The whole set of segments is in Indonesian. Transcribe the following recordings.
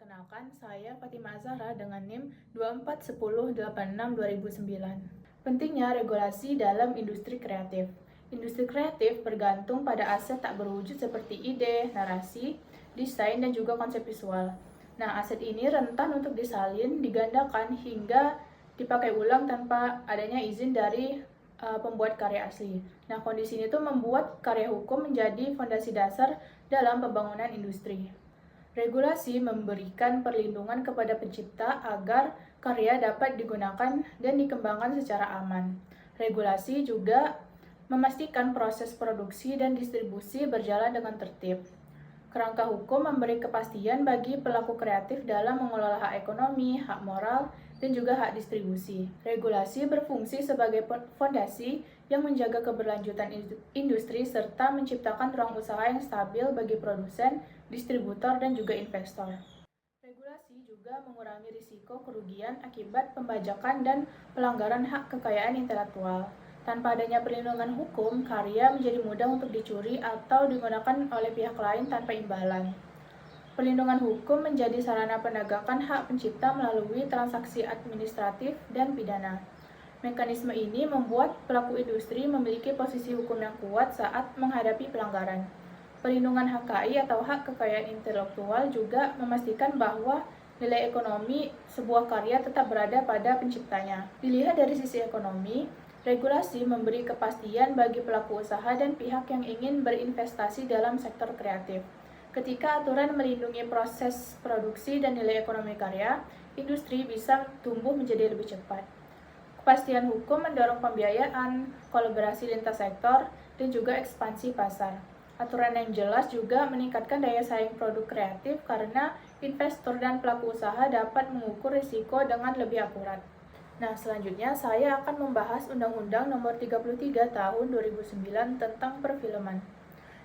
Perkenalkan, saya Fatima Azahra dengan NIM 241086-2009. Pentingnya regulasi dalam industri kreatif. Industri kreatif bergantung pada aset tak berwujud seperti ide, narasi, desain, dan juga konsep visual. Nah, aset ini rentan untuk disalin, digandakan, hingga dipakai ulang tanpa adanya izin dari pembuat karya asli. Nah, kondisi ini tuh membuat karya hukum menjadi fondasi dasar dalam pembangunan industri. Regulasi memberikan perlindungan kepada pencipta agar karya dapat digunakan dan dikembangkan secara aman. Regulasi juga memastikan proses produksi dan distribusi berjalan dengan tertib. Kerangka hukum memberi kepastian bagi pelaku kreatif dalam mengelola hak ekonomi, hak moral, dan juga hak distribusi. Regulasi berfungsi sebagai fondasi yang menjaga keberlanjutan industri serta menciptakan ruang usaha yang stabil bagi produsen, distributor, dan juga investor. Regulasi juga mengurangi risiko kerugian akibat pembajakan dan pelanggaran hak kekayaan intelektual. Tanpa adanya perlindungan hukum, karya menjadi mudah untuk dicuri atau digunakan oleh pihak lain tanpa imbalan. Perlindungan hukum menjadi sarana penegakan hak pencipta melalui transaksi administratif dan pidana. Mekanisme ini membuat pelaku industri memiliki posisi hukum yang kuat saat menghadapi pelanggaran. Perlindungan HKI atau hak kekayaan intelektual juga memastikan bahwa nilai ekonomi sebuah karya tetap berada pada penciptanya. Dilihat dari sisi ekonomi, regulasi memberi kepastian bagi pelaku usaha dan pihak yang ingin berinvestasi dalam sektor kreatif. Ketika aturan melindungi proses produksi dan nilai ekonomi karya, industri bisa tumbuh menjadi lebih cepat. Kepastian hukum mendorong pembiayaan, kolaborasi lintas sektor, dan juga ekspansi pasar. Aturan yang jelas juga meningkatkan daya saing produk kreatif karena investor dan pelaku usaha dapat mengukur risiko dengan lebih akurat. Nah, selanjutnya saya akan membahas Undang-Undang Nomor 33 Tahun 2009 tentang perfilman.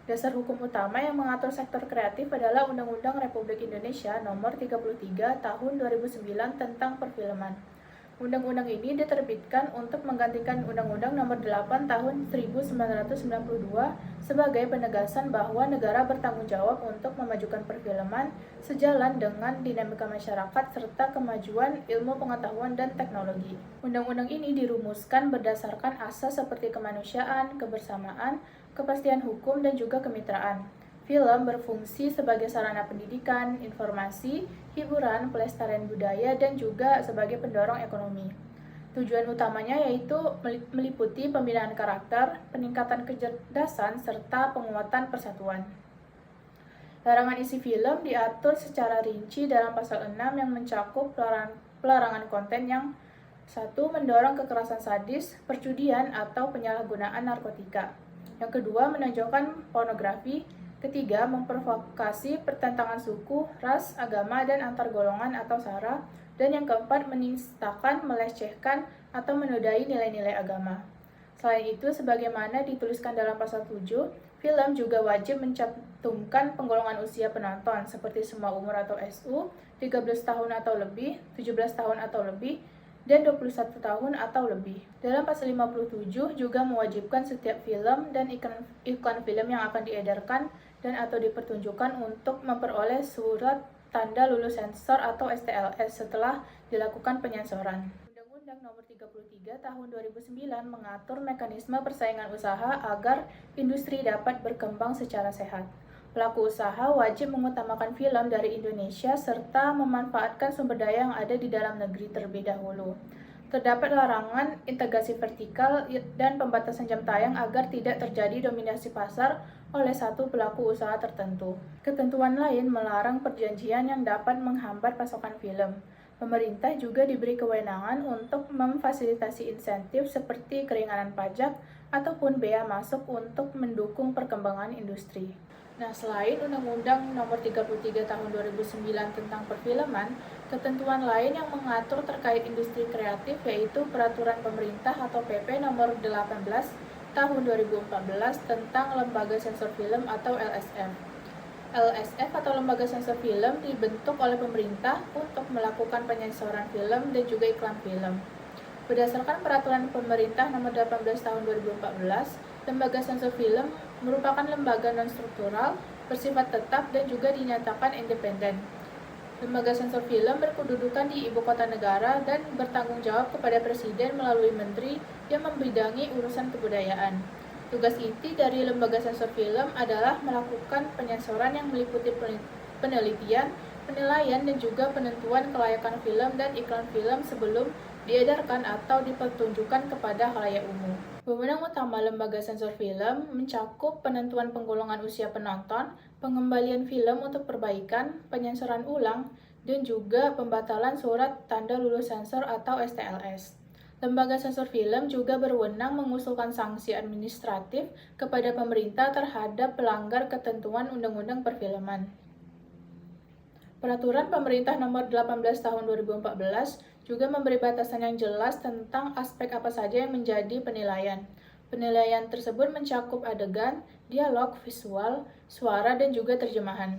Dasar hukum utama yang mengatur sektor kreatif adalah Undang-Undang Republik Indonesia Nomor 33 Tahun 2009 tentang perfilman. Undang-undang ini diterbitkan untuk menggantikan Undang-Undang Nomor 8 Tahun 1992 sebagai penegasan bahwa negara bertanggung jawab untuk memajukan perfilman sejalan dengan dinamika masyarakat serta kemajuan ilmu pengetahuan dan teknologi. Undang-undang ini dirumuskan berdasarkan asas seperti kemanusiaan, kebersamaan, kepastian hukum, dan juga kemitraan. Film berfungsi sebagai sarana pendidikan, informasi, hiburan, pelestarian budaya, dan juga sebagai pendorong ekonomi. Tujuan utamanya yaitu meliputi pembinaan karakter, peningkatan kecerdasan, serta penguatan persatuan. Larangan isi film diatur secara rinci dalam pasal 6 yang mencakup pelarangan konten yang 1. Mendorong kekerasan sadis, perjudian, atau penyalahgunaan narkotika. Yang kedua, menonjolkan pornografi. Ketiga, memprovokasi pertentangan suku, ras, agama, dan antar golongan atau sara. Dan yang keempat, menistakan, melecehkan, atau menodai nilai-nilai agama. Selain itu, sebagaimana dituliskan dalam pasal 7, film juga wajib mencantumkan penggolongan usia penonton seperti semua umur atau SU, 13 tahun atau lebih, 17 tahun atau lebih, dan 21 tahun atau lebih. Dalam pasal 57 juga mewajibkan setiap film dan iklan film yang akan diedarkan dan atau dipertunjukkan untuk memperoleh surat tanda lulus sensor atau STLS setelah dilakukan penyensoran. Undang-Undang Nomor 33 Tahun 2009 mengatur mekanisme persaingan usaha agar industri dapat berkembang secara sehat. Pelaku usaha wajib mengutamakan film dari Indonesia serta memanfaatkan sumber daya yang ada di dalam negeri terlebih dahulu. Terdapat larangan integrasi vertikal dan pembatasan jam tayang agar tidak terjadi dominasi pasar oleh satu pelaku usaha tertentu. Ketentuan lain melarang perjanjian yang dapat menghambat pasokan film. Pemerintah juga diberi kewenangan untuk memfasilitasi insentif seperti keringanan pajak ataupun bea masuk untuk mendukung perkembangan industri. Nah, selain Undang-Undang Nomor 33 Tahun 2009 tentang perfilman, ketentuan lain yang mengatur terkait industri kreatif yaitu Peraturan Pemerintah atau PP Nomor 18 Tahun 2014 tentang Lembaga Sensor Film atau LSF. LSF atau Lembaga Sensor Film dibentuk oleh pemerintah untuk melakukan penyensoran film dan juga iklan film. Berdasarkan Peraturan Pemerintah Nomor 18 Tahun 2014, Lembaga Sensor Film merupakan lembaga non-struktural, bersifat tetap, dan juga dinyatakan independen. Lembaga sensor film berkedudukan di ibu kota negara dan bertanggung jawab kepada presiden melalui menteri yang membidangi urusan kebudayaan. Tugas inti dari lembaga sensor film adalah melakukan penyensoran yang meliputi penelitian, penilaian, dan juga penentuan kelayakan film dan iklan film sebelum diedarkan atau dipertunjukkan kepada khalayak umum. Wewenang utama lembaga sensor film mencakup penentuan penggolongan usia penonton, pengembalian film untuk perbaikan, penyensoran ulang, dan juga pembatalan surat tanda lulus sensor atau STLS. Lembaga sensor film juga berwenang mengusulkan sanksi administratif kepada pemerintah terhadap pelanggar ketentuan Undang-Undang Perfilman. Peraturan Pemerintah Nomor 18 Tahun 2014 juga memberi batasan yang jelas tentang aspek apa saja yang menjadi penilaian. Penilaian tersebut mencakup adegan, dialog, visual, suara, dan juga terjemahan.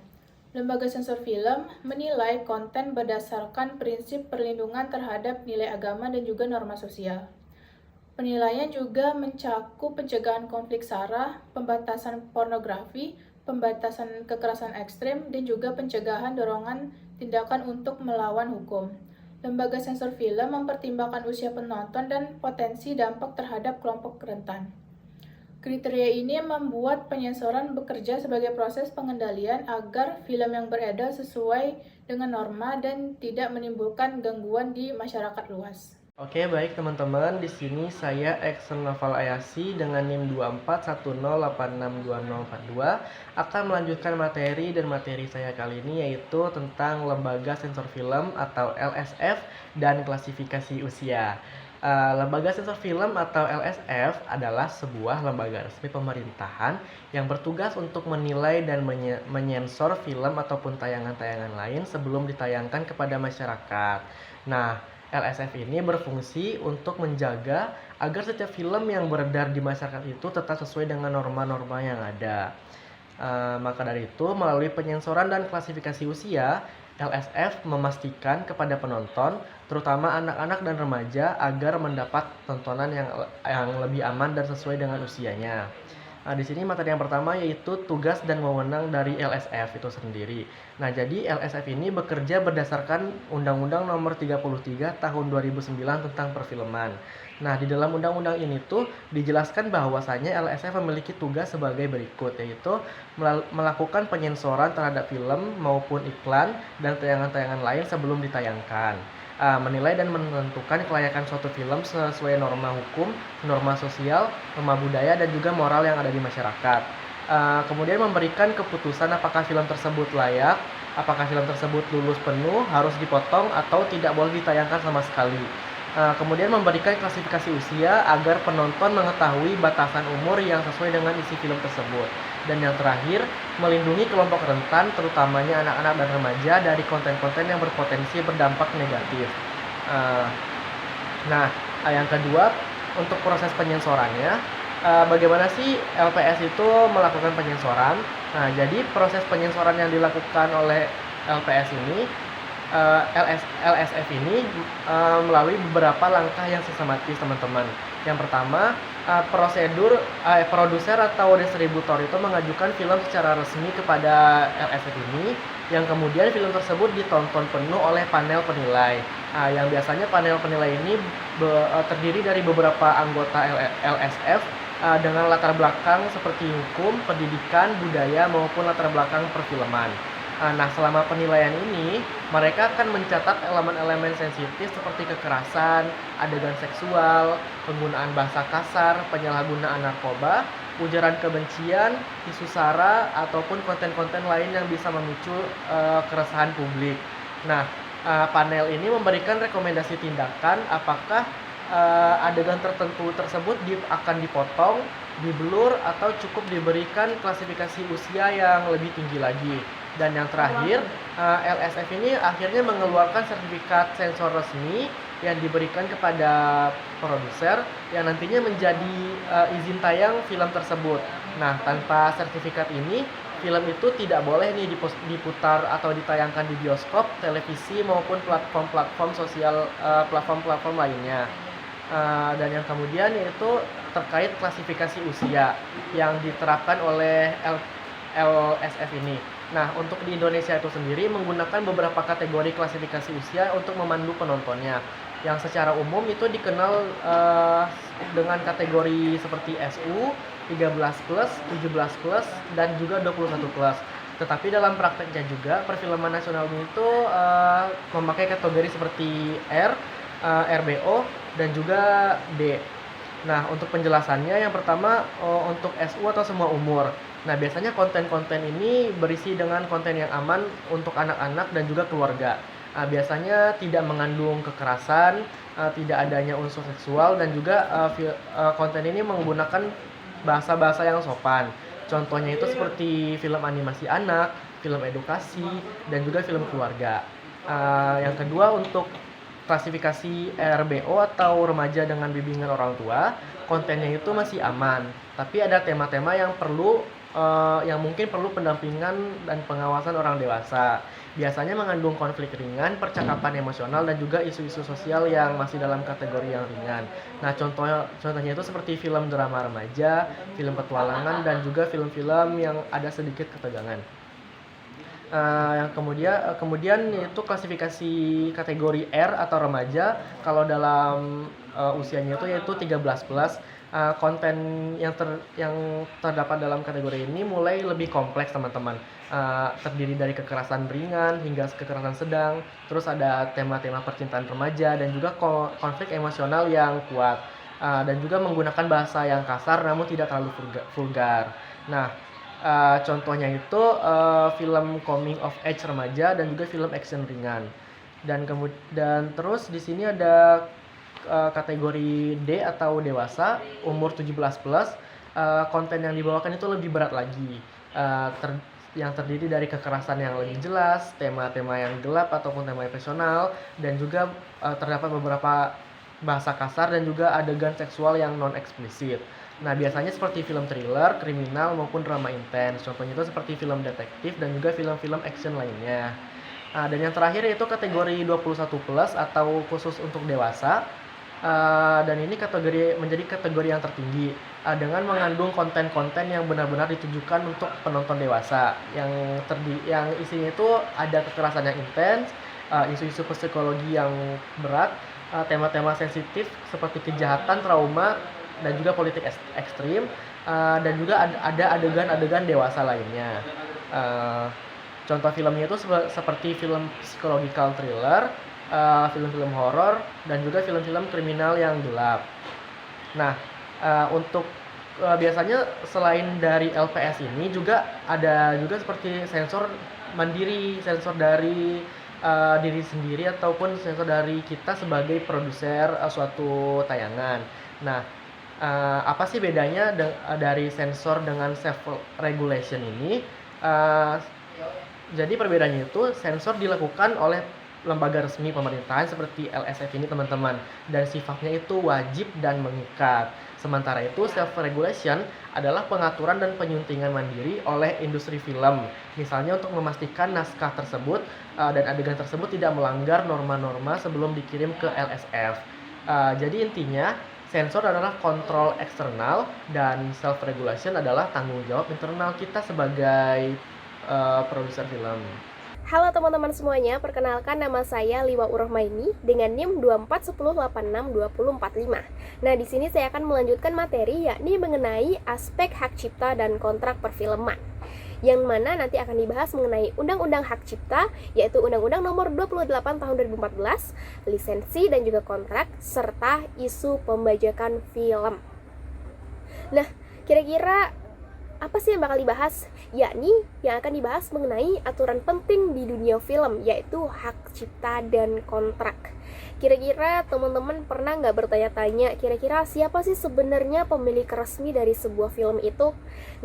Lembaga sensor film menilai konten berdasarkan prinsip perlindungan terhadap nilai agama dan juga norma sosial. Penilaian juga mencakup pencegahan konflik SARA, pembatasan pornografi, pembatasan kekerasan ekstrem, dan juga pencegahan dorongan tindakan untuk melawan hukum. Lembaga sensor film mempertimbangkan usia penonton dan potensi dampak terhadap kelompok rentan. Kriteria ini membuat penyensoran bekerja sebagai proses pengendalian agar film yang beredar sesuai dengan norma dan tidak menimbulkan gangguan di masyarakat luas. Oke, baik teman-teman. Di sini saya Exxon Noval Ayasi dengan NIM 2410862042 akan melanjutkan materi, dan materi saya kali ini yaitu tentang Lembaga Sensor Film atau LSF dan klasifikasi usia. Lembaga Sensor Film atau LSF adalah sebuah lembaga resmi pemerintahan yang bertugas untuk menilai dan menyensor film ataupun tayangan-tayangan lain sebelum ditayangkan kepada masyarakat. Nah, LSF ini berfungsi untuk menjaga agar setiap film yang beredar di masyarakat itu tetap sesuai dengan norma-norma yang ada. Maka dari itu, melalui penyensoran dan klasifikasi usia, LSF memastikan kepada penonton, terutama anak-anak dan remaja, agar mendapat tontonan yang lebih aman dan sesuai dengan usianya. Nah, di sini materi yang pertama yaitu tugas dan wewenang dari LSF itu sendiri. Nah, jadi LSF ini bekerja berdasarkan Undang-Undang Nomor 33 Tahun 2009 tentang perfilman. Nah, di dalam undang-undang ini tuh dijelaskan bahwasannya LSF memiliki tugas sebagai berikut, yaitu melakukan penyensoran terhadap film maupun iklan dan tayangan-tayangan lain sebelum ditayangkan. Menilai dan menentukan kelayakan suatu film sesuai norma hukum, norma sosial, norma budaya, dan juga moral yang ada di masyarakat. Kemudian memberikan keputusan apakah film tersebut layak, apakah film tersebut lulus penuh, harus dipotong, atau tidak boleh ditayangkan sama sekali. Kemudian memberikan klasifikasi usia agar penonton mengetahui batasan umur yang sesuai dengan isi film tersebut. Dan yang terakhir, melindungi kelompok rentan, terutamanya anak-anak dan remaja, dari konten-konten yang berpotensi berdampak negatif. Nah, yang kedua, untuk proses penyensorannya, bagaimana sih LPS itu melakukan penyensoran? Nah, jadi proses penyensoran yang dilakukan oleh LPS ini, LSF ini melalui beberapa langkah yang sistematis, teman-teman. Yang pertama, produser atau distributor itu mengajukan film secara resmi kepada LSF ini, yang kemudian film tersebut ditonton penuh oleh panel penilai. Yang biasanya panel penilai ini terdiri dari beberapa anggota LSF dengan latar belakang seperti hukum, pendidikan, budaya, maupun latar belakang perfilman. Nah, selama penilaian ini, mereka akan mencatat elemen-elemen sensitif seperti kekerasan, adegan seksual, penggunaan bahasa kasar, penyalahgunaan narkoba, ujaran kebencian, isu SARA, ataupun konten-konten lain yang bisa memicu keresahan publik. Nah, panel ini memberikan rekomendasi tindakan apakah adegan tertentu tersebut akan dipotong, diblur, atau cukup diberikan klasifikasi usia yang lebih tinggi lagi. Dan yang terakhir, LSF ini akhirnya mengeluarkan sertifikat sensor resmi yang diberikan kepada produser yang nantinya menjadi izin tayang film tersebut. Nah, tanpa sertifikat ini, film itu tidak boleh nih diputar atau ditayangkan di bioskop, televisi, maupun platform-platform sosial, platform-platform lainnya. Dan yang kemudian yaitu terkait klasifikasi usia yang diterapkan oleh LSF ini. Nah, untuk di Indonesia itu sendiri menggunakan beberapa kategori klasifikasi usia untuk memandu penontonnya. Yang secara umum itu dikenal dengan kategori seperti SU, 13 plus, 17 plus, dan juga 21 plus. Tetapi dalam prakteknya juga perfilman nasional itu memakai kategori seperti R, RBO, dan juga D. Nah, untuk penjelasannya yang pertama untuk SU atau semua umur. Nah, biasanya konten-konten ini berisi dengan konten yang aman untuk anak-anak dan juga keluarga. Biasanya tidak mengandung kekerasan, tidak adanya unsur seksual, dan juga konten ini menggunakan bahasa-bahasa yang sopan. Contohnya itu seperti film animasi anak, film edukasi, dan juga film keluarga. Yang kedua untuk klasifikasi RBO atau remaja dengan bimbingan orang tua, kontennya itu masih aman, tapi ada tema-tema yang mungkin perlu pendampingan dan pengawasan orang dewasa. Biasanya mengandung konflik ringan, percakapan emosional, dan juga isu-isu sosial yang masih dalam kategori yang ringan. Nah, contohnya itu seperti film drama remaja, film petualangan, dan juga film-film yang ada sedikit ketegangan. Yang kemudian yaitu klasifikasi kategori R atau remaja. Kalau dalam usianya itu yaitu 13 plus. Konten yang terdapat dalam kategori ini mulai lebih kompleks, teman-teman. Terdiri dari kekerasan ringan hingga kekerasan sedang, terus ada tema-tema percintaan remaja dan juga konflik emosional yang kuat, dan juga menggunakan bahasa yang kasar namun tidak terlalu vulgar. Nah, contohnya itu film coming of age remaja dan juga film action ringan. Dan terus di sini ada kategori D atau dewasa, umur 17 plus. Konten yang dibawakan itu lebih berat lagi. Yang terdiri dari kekerasan yang lebih jelas, tema-tema yang gelap ataupun tema emosional, dan juga terdapat beberapa bahasa kasar dan juga adegan seksual yang non eksplisit. Nah, biasanya seperti film thriller, kriminal, maupun drama intens. Contohnya itu seperti film detektif dan juga film-film action lainnya. Dan yang terakhir yaitu kategori 21 plus atau khusus untuk dewasa. Dan ini menjadi kategori yang tertinggi dengan mengandung konten-konten yang benar-benar ditujukan untuk penonton dewasa. Yang isinya itu ada kekerasan yang intens, isu-isu psikologi yang berat, tema-tema sensitif seperti kejahatan, trauma, dan juga politik ekstrim, dan juga ada adegan-adegan dewasa lainnya. Contoh filmnya itu seperti film psychological thriller, film-film horor, dan juga film-film kriminal yang gelap. Nah, untuk biasanya selain dari LPS ini juga ada juga seperti sensor mandiri, sensor dari diri sendiri ataupun sensor dari kita sebagai produser suatu tayangan. Nah, apa sih bedanya dari sensor dengan self regulation ini? Jadi perbedaannya itu sensor dilakukan oleh lembaga resmi pemerintahan seperti LSF ini, teman-teman, dan sifatnya itu wajib dan mengikat. Sementara itu self regulation adalah pengaturan dan penyuntingan mandiri oleh industri film, misalnya untuk memastikan naskah tersebut dan adegan tersebut tidak melanggar norma-norma sebelum dikirim ke LSF. Jadi intinya sensor adalah kontrol eksternal dan self regulation adalah tanggung jawab internal kita sebagai produser film. Halo teman-teman semuanya, perkenalkan nama saya Liwa Urahmaini dengan NIM 2410862045. Nah, di sini saya akan melanjutkan materi yakni mengenai aspek hak cipta dan kontrak perfilman. Yang mana nanti akan dibahas mengenai Undang-Undang Hak Cipta, yaitu Undang-Undang Nomor 28 Tahun 2014, lisensi dan juga kontrak, serta isu pembajakan film. Nah, kira-kira apa sih yang bakal dibahas? Yakni yang akan dibahas mengenai aturan penting di dunia film, yaitu hak cipta dan kontrak. Kira-kira teman-teman pernah nggak bertanya-tanya, kira-kira siapa sih sebenarnya pemilik resmi dari sebuah film itu?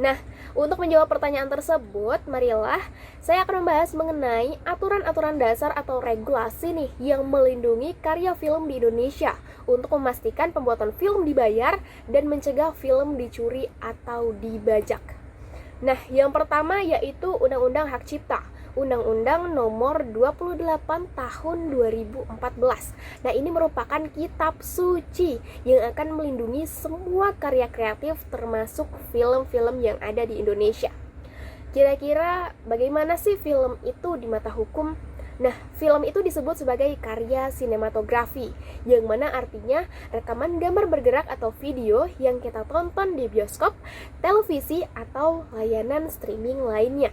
Nah, untuk menjawab pertanyaan tersebut, marilah saya akan membahas mengenai aturan-aturan dasar atau regulasi nih yang melindungi karya film di Indonesia untuk memastikan pembuatan film dibayar dan mencegah film dicuri atau dibajak. Nah, yang pertama yaitu Undang-Undang Hak Cipta, Undang-Undang Nomor 28 Tahun 2014. Nah, ini merupakan kitab suci yang akan melindungi semua karya kreatif termasuk film-film yang ada di Indonesia. Kira-kira bagaimana sih film itu di mata hukum? Nah, film itu disebut sebagai karya sinematografi, yang mana artinya rekaman gambar bergerak atau video yang kita tonton di bioskop, televisi, atau layanan streaming lainnya.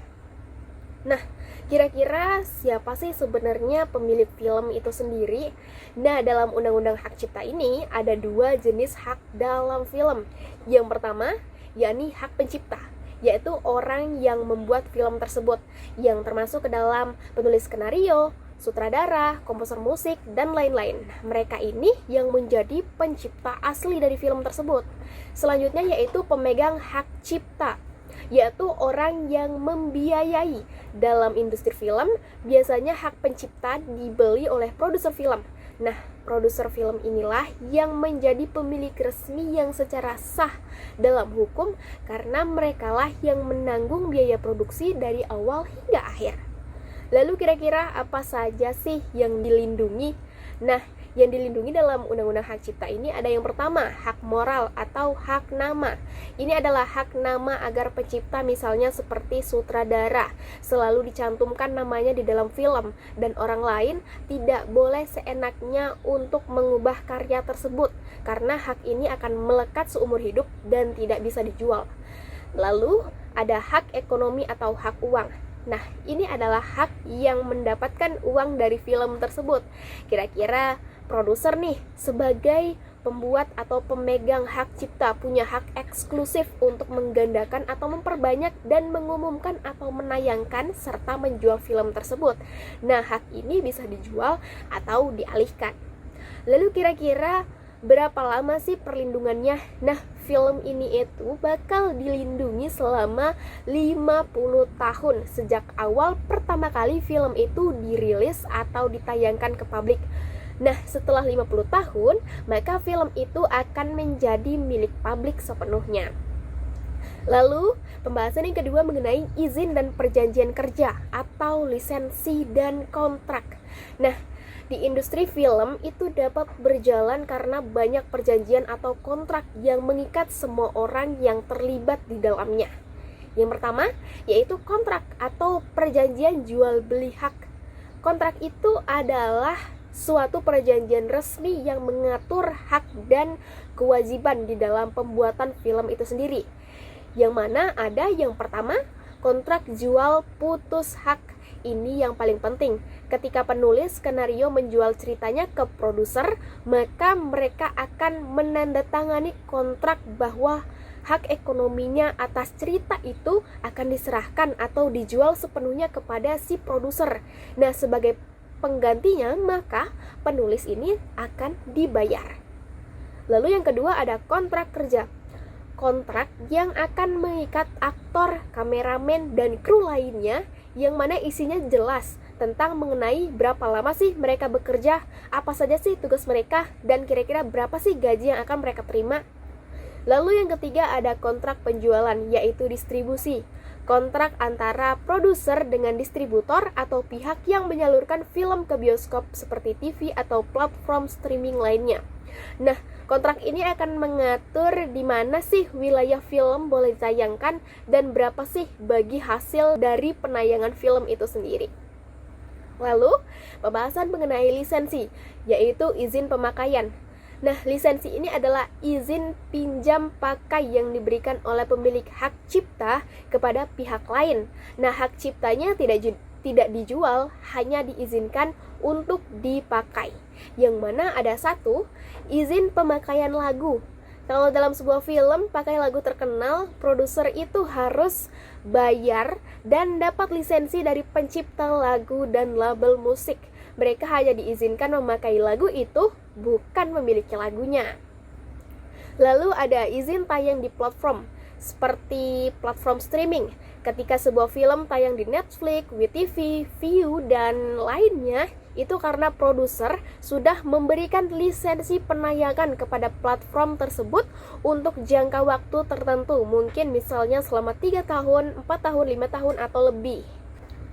Nah, kira-kira siapa sih sebenarnya pemilik film itu sendiri? Nah, dalam Undang-Undang Hak Cipta ini ada 2 jenis hak dalam film. Yang pertama, yakni hak pencipta, yaitu orang yang membuat film tersebut, yang termasuk ke dalam penulis skenario, sutradara, komposer musik, dan lain-lain. Mereka ini yang menjadi pencipta asli dari film tersebut. Selanjutnya yaitu pemegang hak cipta, yaitu orang yang membiayai. Dalam industri film, biasanya hak pencipta dibeli oleh produser film. Nah, produser film inilah yang menjadi pemilik resmi yang secara sah dalam hukum, karena merekalah yang menanggung biaya produksi dari awal hingga akhir. Lalu kira-kira apa saja sih yang dilindungi? Nah, yang dilindungi dalam Undang-Undang Hak Cipta ini ada yang pertama, hak moral atau hak nama. Ini adalah hak nama agar pencipta, misalnya seperti sutradara, selalu dicantumkan namanya di dalam film, dan orang lain tidak boleh seenaknya untuk mengubah karya tersebut, karena hak ini akan melekat seumur hidup dan tidak bisa dijual. Lalu ada hak ekonomi atau hak uang. Nah, ini adalah hak yang mendapatkan uang dari film tersebut. Kira-kira produser nih sebagai pembuat atau pemegang hak cipta punya hak eksklusif untuk menggandakan atau memperbanyak dan mengumumkan atau menayangkan serta menjual film tersebut. Nah, hak ini bisa dijual atau dialihkan. Lalu kira-kira berapa lama sih perlindungannya? Nah, film ini itu bakal dilindungi selama 50 tahun sejak awal pertama kali film itu dirilis atau ditayangkan ke publik. Nah, setelah 50 tahun, maka film itu akan menjadi milik publik sepenuhnya. Lalu, pembahasan yang kedua mengenai izin dan perjanjian kerja atau lisensi dan kontrak. Nah, di industri film itu dapat berjalan karena banyak perjanjian atau kontrak yang mengikat semua orang yang terlibat di dalamnya. Yang pertama, yaitu kontrak atau perjanjian jual beli hak. Kontrak itu adalah suatu perjanjian resmi yang mengatur hak dan kewajiban di dalam pembuatan film itu sendiri. Yang mana ada yang pertama, kontrak jual putus hak. Ini yang paling penting. Ketika penulis skenario menjual ceritanya ke produser, maka mereka akan menandatangani kontrak bahwa hak ekonominya atas cerita itu akan diserahkan atau dijual sepenuhnya kepada si produser. Nah, sebagai penggantinya, maka penulis ini akan dibayar. Lalu yang kedua ada kontrak kerja. Kontrak yang akan mengikat aktor, kameramen, dan kru lainnya, yang mana isinya jelas tentang mengenai berapa lama sih mereka bekerja, apa saja sih tugas mereka, dan kira-kira berapa sih gaji yang akan mereka terima. Lalu yang ketiga ada kontrak penjualan, yaitu distribusi. Kontrak antara produser dengan distributor atau pihak yang menyalurkan film ke bioskop seperti TV atau platform streaming lainnya. Nah, kontrak ini akan mengatur di mana sih wilayah film boleh ditayangkan dan berapa sih bagi hasil dari penayangan film itu sendiri. Lalu, pembahasan mengenai lisensi, yaitu izin pemakaian. Nah, lisensi ini adalah izin pinjam pakai yang diberikan oleh pemilik hak cipta kepada pihak lain. Nah, hak ciptanya tidak dijual, hanya diizinkan untuk dipakai. Yang mana ada satu, izin pemakaian lagu. Kalau dalam sebuah film pakai lagu terkenal, produser itu harus bayar dan dapat lisensi dari pencipta lagu dan label musik. Mereka hanya diizinkan memakai lagu itu, bukan memiliki lagunya. Lalu ada izin tayang di platform, seperti platform streaming. Ketika sebuah film tayang di Netflix, WeTV, Viu, dan lainnya, itu karena produser sudah memberikan lisensi penayangan kepada platform tersebut untuk jangka waktu tertentu. Mungkin misalnya selama 3 tahun, 4 tahun, 5 tahun, atau lebih.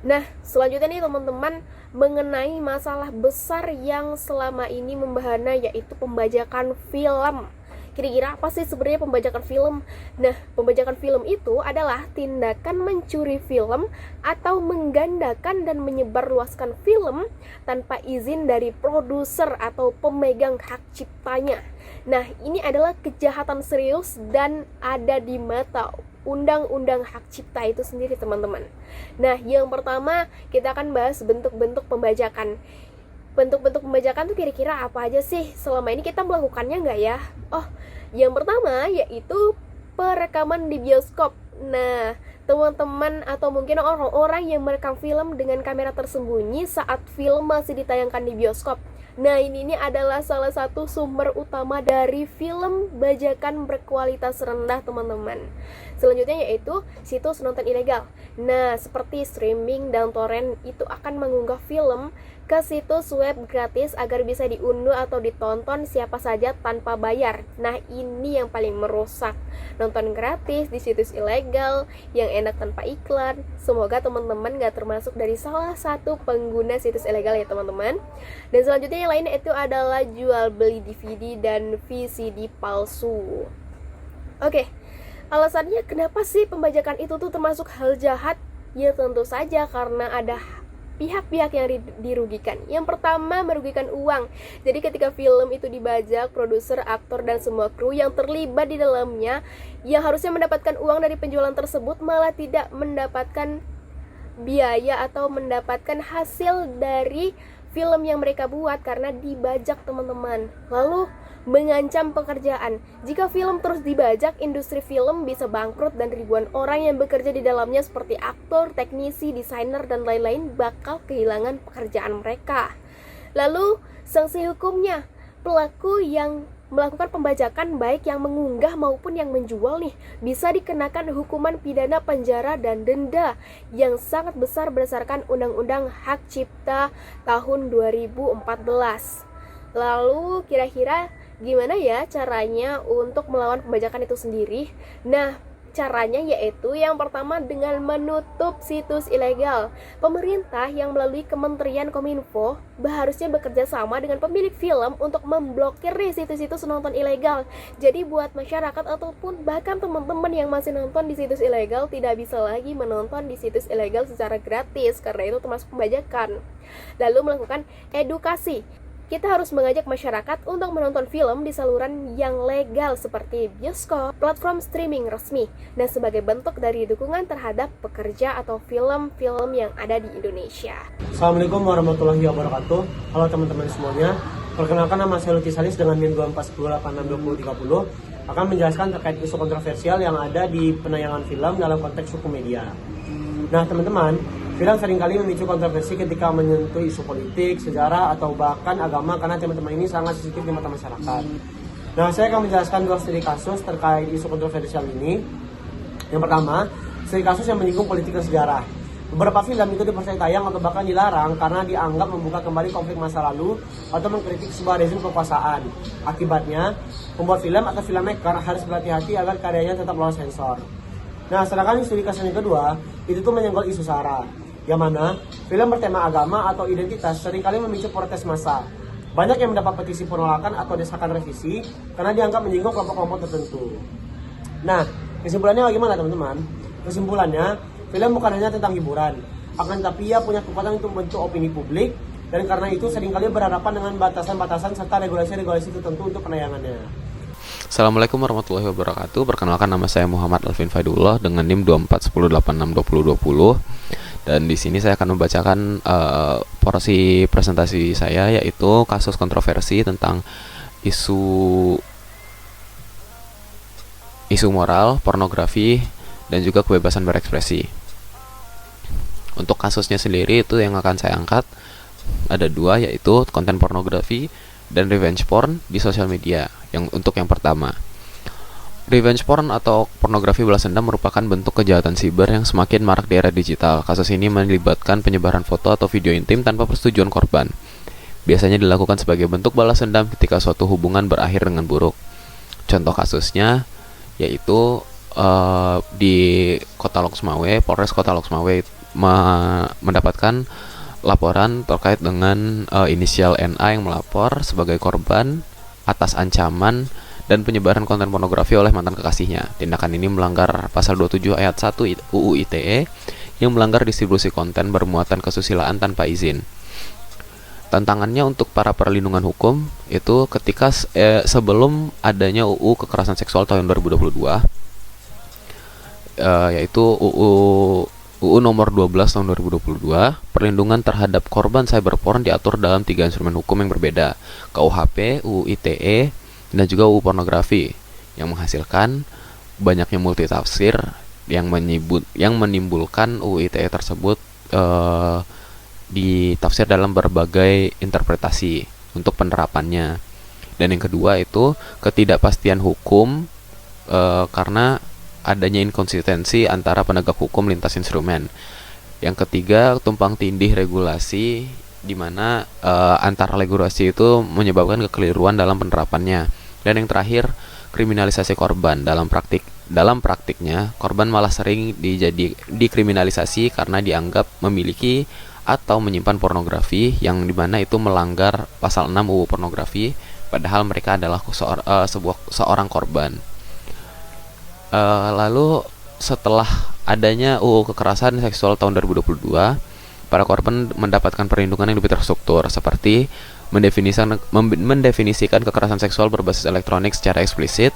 Nah, selanjutnya nih teman-teman, mengenai masalah besar yang selama ini membahana, yaitu pembajakan film. Kira-kira apa sih sebenarnya pembajakan film? Nah, pembajakan film itu adalah tindakan mencuri film atau menggandakan dan menyebarluaskan film tanpa izin dari produser atau pemegang hak ciptanya. Nah, ini adalah kejahatan serius dan ada di mata Undang-Undang Hak Cipta itu sendiri, teman-teman. Nah, yang pertama kita akan bahas bentuk-bentuk pembajakan. Bentuk-bentuk pembajakan tuh kira-kira apa aja sih? Selama ini kita melakukannya nggak ya? Oh, yang pertama yaitu perekaman di bioskop. Nah, teman-teman atau mungkin orang-orang yang merekam film dengan kamera tersembunyi saat film masih ditayangkan di bioskop. Nah, ini adalah salah satu sumber utama dari film bajakan berkualitas rendah, teman-teman. Selanjutnya yaitu situs nonton ilegal. Nah, seperti streaming dan torrent itu akan mengunggah film ke situs web gratis agar bisa diunduh atau ditonton siapa saja tanpa bayar. Nah, ini yang paling merusak. Nonton gratis di situs ilegal yang enak tanpa iklan. Semoga teman-teman gak termasuk dari salah satu pengguna situs ilegal ya, teman-teman. Dan selanjutnya yang lain itu adalah jual beli DVD dan VCD palsu. Oke, alasannya kenapa sih pembajakan itu tuh termasuk hal jahat? Ya tentu saja karena ada pihak-pihak yang dirugikan. Yang pertama, merugikan uang. Jadi ketika film itu dibajak, produser, aktor, dan semua kru yang terlibat di dalamnya yang harusnya mendapatkan uang dari penjualan tersebut malah tidak mendapatkan biaya atau mendapatkan hasil dari film yang mereka buat karena dibajak, teman-teman. Lalu mengancam pekerjaan. Jika film terus dibajak, industri film bisa bangkrut dan ribuan orang yang bekerja di dalamnya seperti aktor, teknisi, desainer, dan lain-lain bakal kehilangan pekerjaan mereka. Lalu, sanksi hukumnya. Pelaku yang melakukan pembajakan baik yang mengunggah maupun yang menjual nih bisa dikenakan hukuman pidana penjara dan denda yang sangat besar berdasarkan Undang-Undang Hak Cipta tahun 2014. Lalu kira-kira gimana ya caranya untuk melawan pembajakan itu sendiri? Nah, caranya yaitu yang pertama dengan menutup situs ilegal. Pemerintah yang melalui Kementerian Kominfo harusnya bekerja sama dengan pemilik film untuk memblokir situs-situs nonton ilegal. Jadi buat masyarakat ataupun bahkan teman-teman yang masih nonton di situs ilegal tidak bisa lagi menonton di situs ilegal secara gratis karena itu termasuk pembajakan. Lalu melakukan edukasi. Kita harus mengajak masyarakat untuk menonton film di saluran yang legal seperti bioskop, platform streaming resmi, dan sebagai bentuk dari dukungan terhadap pekerja atau film-film yang ada di Indonesia. Assalamualaikum warahmatullahi wabarakatuh. Halo teman-teman semuanya. Perkenalkan, nama saya Lutfi Salis dengan NIM 2410862030 akan menjelaskan terkait isu kontroversial yang ada di penayangan film dalam konteks hukum media. Nah teman-teman, film seringkali memicu kontroversi ketika menyentuh isu politik, sejarah, atau bahkan agama karena teman-teman ini sangat sensitif di mata masyarakat. Nah, saya akan menjelaskan dua studi kasus terkait isu kontroversial ini. Yang pertama, studi kasus yang menyinggung politik dan sejarah. Beberapa film itu dipercaya tayang atau bahkan dilarang karena dianggap membuka kembali konflik masa lalu atau mengkritik sebuah rezim kekuasaan. Akibatnya, pembuat film atau filmmaker harus berhati-hati agar karyanya tetap lolos sensor. Nah, sedangkan studi kasus yang kedua, itu tuh menyenggol isu SARA, yang mana film bertema agama atau identitas seringkali memicu protes massa. Banyak yang mendapat petisi penolakan atau desakan revisi karena dianggap menyinggung kelompok-kelompok tertentu. Nah, kesimpulannya bagaimana teman-teman? Kesimpulannya, film bukan hanya tentang hiburan, akan tapi ia punya kekuatan untuk membentuk opini publik, dan karena itu seringkali berhadapan dengan batasan-batasan serta regulasi-regulasi tertentu untuk penayangannya. Assalamualaikum warahmatullahi wabarakatuh. Perkenalkan, nama saya Muhammad Alvin Faidullah dengan NIM 2410862020. Dan di sini saya akan membacakan porsi presentasi saya, yaitu kasus kontroversi tentang isu moral, pornografi, dan juga kebebasan berekspresi. Untuk kasusnya sendiri itu yang akan saya angkat ada dua, yaitu konten pornografi dan revenge porn di sosial media. Untuk yang pertama, revenge porn atau pornografi balas dendam merupakan bentuk kejahatan siber yang semakin marak di era digital. Kasus ini melibatkan penyebaran foto atau video intim tanpa persetujuan korban. Biasanya dilakukan sebagai bentuk balas dendam ketika suatu hubungan berakhir dengan buruk. Contoh kasusnya yaitu di Kota Loksmawe, Polres Kota Loksmawe mendapatkan laporan terkait dengan inisial NA yang melapor sebagai korban atas ancaman dan penyebaran konten pornografi oleh mantan kekasihnya. Tindakan ini melanggar pasal 27 ayat 1 UU ITE yang melanggar distribusi konten bermuatan kesusilaan tanpa izin. Tantangannya untuk para perlindungan hukum itu ketika sebelum adanya UU kekerasan seksual tahun 2022, yaitu UU nomor 12 tahun 2022, perlindungan terhadap korban cyberporn diatur dalam 3 instrumen hukum yang berbeda, KUHP, UU ITE, dan juga UU pornografi, yang menghasilkan banyaknya multitafsir yang menimbulkan UU ITE tersebut ditafsir dalam berbagai interpretasi untuk penerapannya. Dan yang kedua itu ketidakpastian hukum karena adanya inkonsistensi antara penegak hukum lintas instrumen. Yang ketiga, tumpang tindih regulasi, di mana antara regulasi itu menyebabkan kekeliruan dalam penerapannya. Dan yang terakhir, kriminalisasi korban. Dalam praktiknya, korban malah sering dikriminalisasi karena dianggap memiliki atau menyimpan pornografi, yang dimana itu melanggar pasal 6 UU pornografi, padahal mereka adalah seorang korban. Lalu setelah adanya UU kekerasan seksual tahun 2022, para korban mendapatkan perlindungan yang lebih terstruktur, seperti mendefinisikan kekerasan seksual berbasis elektronik secara eksplisit,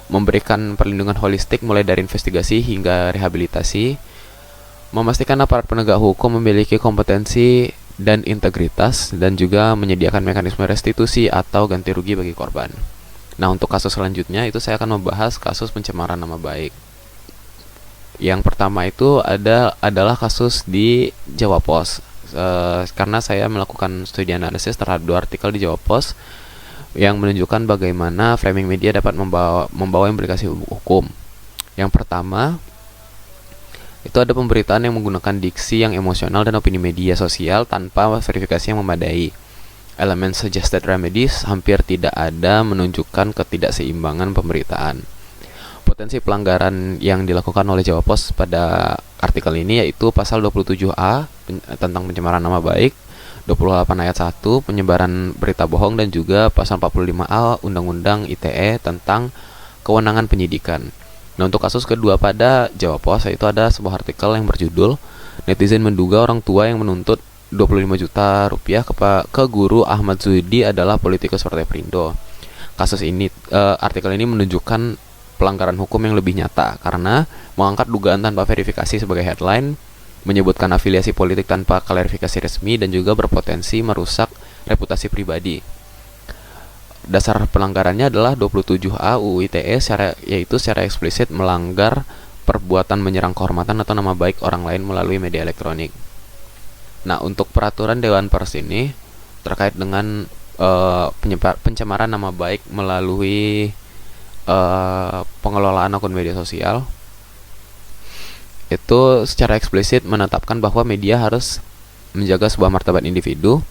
memberikan perlindungan holistik mulai dari investigasi hingga rehabilitasi, memastikan aparat penegak hukum memiliki kompetensi dan integritas, dan juga menyediakan mekanisme restitusi atau ganti rugi bagi korban. Nah, untuk kasus selanjutnya itu saya akan membahas kasus pencemaran nama baik. Yang pertama itu adalah kasus di Jawa Pos. Karena saya melakukan studi analisis terhadap 2 artikel di Jawa Pos yang menunjukkan bagaimana framing media dapat membawa implikasi hukum. Yang pertama, itu ada pemberitaan yang menggunakan diksi yang emosional dan opini media sosial tanpa verifikasi yang memadai. Elemen suggested remedies hampir tidak ada, menunjukkan ketidakseimbangan pemberitaan. Potensi pelanggaran yang dilakukan oleh Jawa Pos pada artikel ini yaitu pasal 27A tentang pencemaran nama baik, 28 ayat 1 penyebaran berita bohong, dan juga pasal 45A Undang-Undang ITE tentang kewenangan penyidikan. Nah, untuk kasus kedua pada Jawa Pos, yaitu ada sebuah artikel yang berjudul "Netizen menduga orang tua yang menuntut 25 juta rupiah ke guru Ahmad Zuhdi adalah politikus Partai Perindo." Artikel ini menunjukkan pelanggaran hukum yang lebih nyata karena mengangkat dugaan tanpa verifikasi sebagai headline, menyebutkan afiliasi politik tanpa klarifikasi resmi, dan juga berpotensi merusak reputasi pribadi. Dasar pelanggarannya adalah 27A UU ITE, yaitu secara eksplisit melanggar perbuatan menyerang kehormatan atau nama baik orang lain melalui media elektronik. Nah, untuk peraturan Dewan Pers ini terkait dengan pencemaran nama baik melalui pengelolaan akun media sosial, itu secara eksplisit menetapkan bahwa media harus menjaga sebuah martabat individu,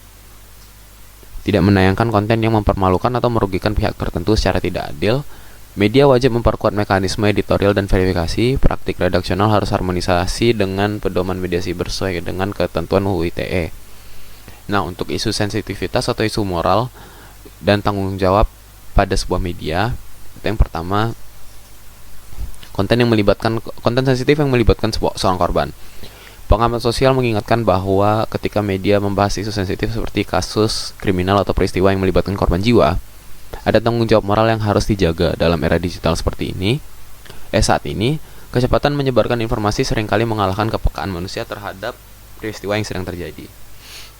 tidak menayangkan konten yang mempermalukan atau merugikan pihak tertentu secara tidak adil. Media wajib memperkuat mekanisme editorial dan verifikasi. Praktik redaksional harus harmonisasi dengan pedoman media siber sesuai dengan ketentuan UU ITE. Nah, untuk isu sensitivitas atau isu moral dan tanggung jawab pada sebuah media, itu yang pertama, konten sensitif yang melibatkan seorang korban. Pengamat sosial mengingatkan bahwa ketika media membahas isu sensitif seperti kasus kriminal atau peristiwa yang melibatkan korban jiwa, ada tanggung jawab moral yang harus dijaga dalam era digital seperti ini. Saat ini, kecepatan menyebarkan informasi seringkali mengalahkan kepekaan manusia terhadap peristiwa yang sedang terjadi.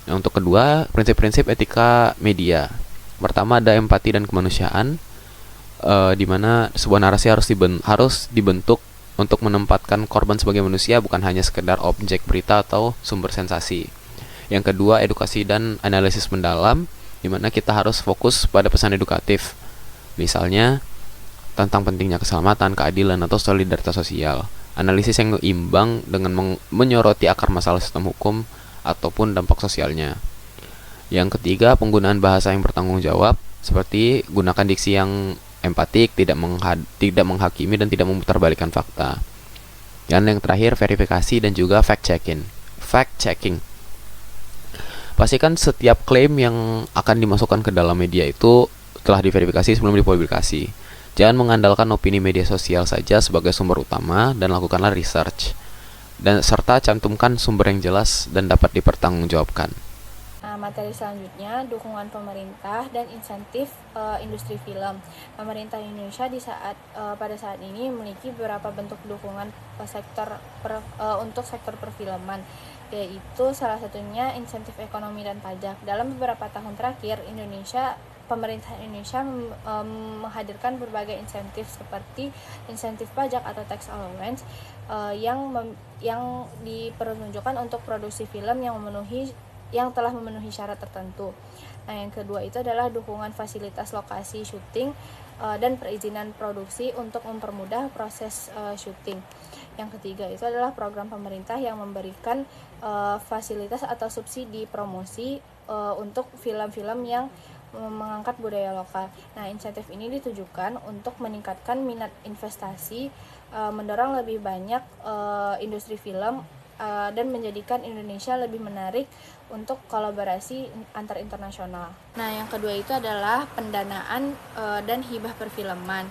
Nah, untuk kedua, prinsip-prinsip etika media. Pertama, ada empati dan kemanusiaan, di mana sebuah narasi harus dibentuk untuk menempatkan korban sebagai manusia, bukan hanya sekedar objek berita atau sumber sensasi. Yang kedua, edukasi dan analisis mendalam, di mana kita harus fokus pada pesan edukatif, misalnya tentang pentingnya keselamatan, keadilan, atau solidaritas sosial. Analisis yang imbang dengan menyoroti akar masalah sistem hukum ataupun dampak sosialnya. Yang ketiga, penggunaan bahasa yang bertanggung jawab, seperti gunakan diksi yang empatik, tidak menghakimi, dan tidak memutarbalikkan fakta. Dan yang terakhir, verifikasi dan juga fact-checking. Pastikan setiap klaim yang akan dimasukkan ke dalam media itu telah diverifikasi sebelum dipublikasi. Jangan mengandalkan opini media sosial saja sebagai sumber utama dan lakukanlah research. Dan serta cantumkan sumber yang jelas dan dapat dipertanggungjawabkan. Nah, materi selanjutnya dukungan pemerintah dan insentif industri film. Pemerintah Indonesia pada saat ini memiliki beberapa bentuk dukungan untuk sektor perfilman, yaitu salah satunya insentif ekonomi dan pajak. Dalam beberapa tahun terakhir, pemerintah Indonesia menghadirkan berbagai insentif seperti insentif pajak atau tax allowance yang diperuntukkan untuk produksi film yang telah memenuhi syarat tertentu. Nah, yang kedua itu adalah dukungan fasilitas lokasi syuting dan perizinan produksi untuk mempermudah proses syuting. Yang ketiga itu adalah program pemerintah yang memberikan fasilitas atau subsidi promosi untuk film-film yang mengangkat budaya lokal. Nah, insentif ini ditujukan untuk meningkatkan minat investasi, mendorong lebih banyak industri film dan menjadikan Indonesia lebih menarik untuk kolaborasi antar internasional. Nah, yang kedua itu adalah pendanaan dan hibah perfilman.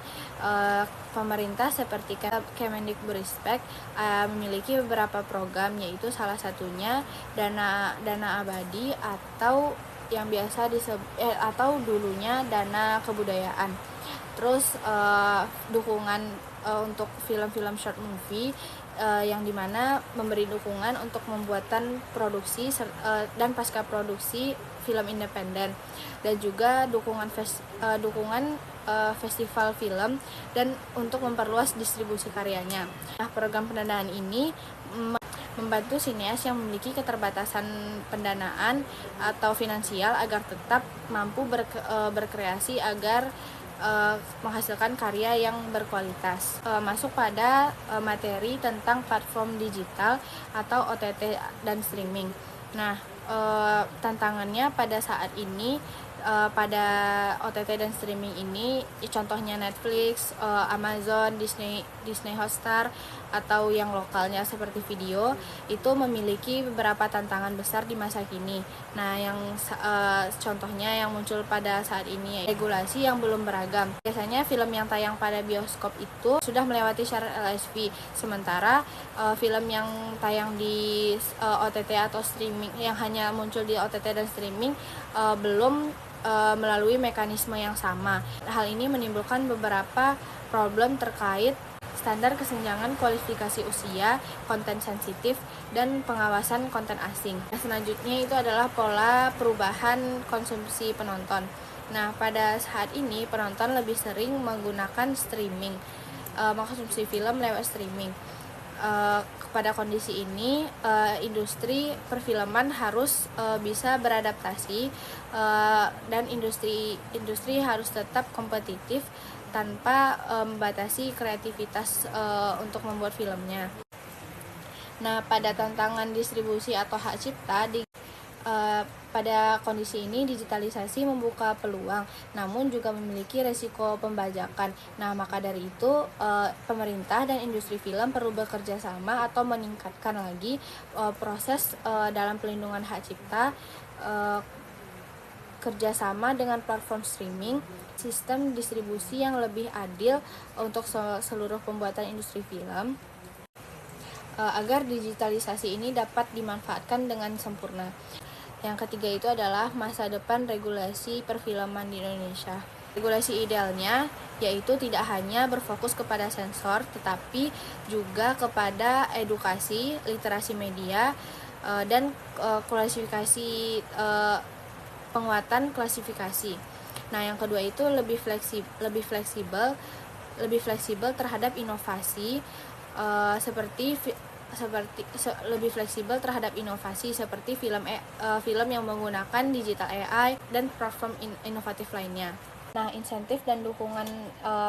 Pemerintah seperti Kemendikbudristek memiliki beberapa program, yaitu salah satunya dana abadi atau yang biasa atau dulunya dana kebudayaan. Terus dukungan untuk film-film short movie yang dimana memberi dukungan untuk pembuatan produksi dan pasca produksi film independen, dan juga dukungan festival film dan untuk memperluas distribusi karyanya. Nah, program pendanaan ini membantu sineas yang memiliki keterbatasan pendanaan atau finansial agar tetap mampu berkreasi agar menghasilkan karya yang berkualitas. Masuk pada materi tentang platform digital atau OTT dan streaming. Nah, tantangannya pada saat ini pada OTT dan streaming ini, contohnya Netflix, Amazon, Disney Hotstar, atau yang lokalnya seperti video, itu memiliki beberapa tantangan besar di masa kini. Nah, yang contohnya yang muncul pada saat ini, regulasi yang belum beragam. Biasanya film yang tayang pada bioskop itu sudah melewati syarat LSV, sementara film yang tayang di OTT atau streaming, yang hanya muncul di OTT dan streaming, belum melalui mekanisme yang sama. Hal ini menimbulkan beberapa problem terkait standar kesenjangan kualifikasi usia, konten sensitif, dan pengawasan konten asing. Selanjutnya itu adalah pola perubahan konsumsi penonton. Nah, pada saat ini penonton lebih sering menggunakan streaming, mengkonsumsi film lewat streaming. Pada kondisi ini, industri perfilman harus bisa beradaptasi dan industri harus tetap kompetitif tanpa membatasi kreativitas untuk membuat filmnya. Nah, pada tantangan distribusi atau hak cipta pada kondisi ini, digitalisasi membuka peluang, namun juga memiliki resiko pembajakan. Nah, maka dari itu, pemerintah dan industri film perlu bekerja sama atau meningkatkan lagi proses dalam pelindungan hak cipta, kerjasama dengan platform streaming, sistem distribusi yang lebih adil untuk seluruh pembuatan industri film, agar digitalisasi ini dapat dimanfaatkan dengan sempurna. Yang ketiga itu adalah masa depan regulasi perfilman di Indonesia. Regulasi idealnya yaitu tidak hanya berfokus kepada sensor, tetapi juga kepada edukasi, literasi media, dan klasifikasi, penguatan klasifikasi. Nah, yang kedua itu lebih fleksibel terhadap inovasi, lebih fleksibel terhadap inovasi seperti film yang menggunakan digital AI dan platform inovatif lainnya. Nah, insentif dan dukungan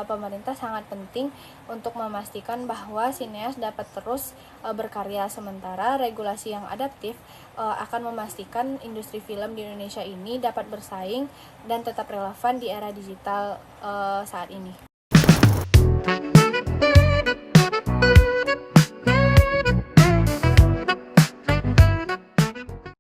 pemerintah sangat penting untuk memastikan bahwa sineas dapat terus berkarya, sementara regulasi yang adaptif akan memastikan industri film di Indonesia ini dapat bersaing dan tetap relevan di era digital saat ini.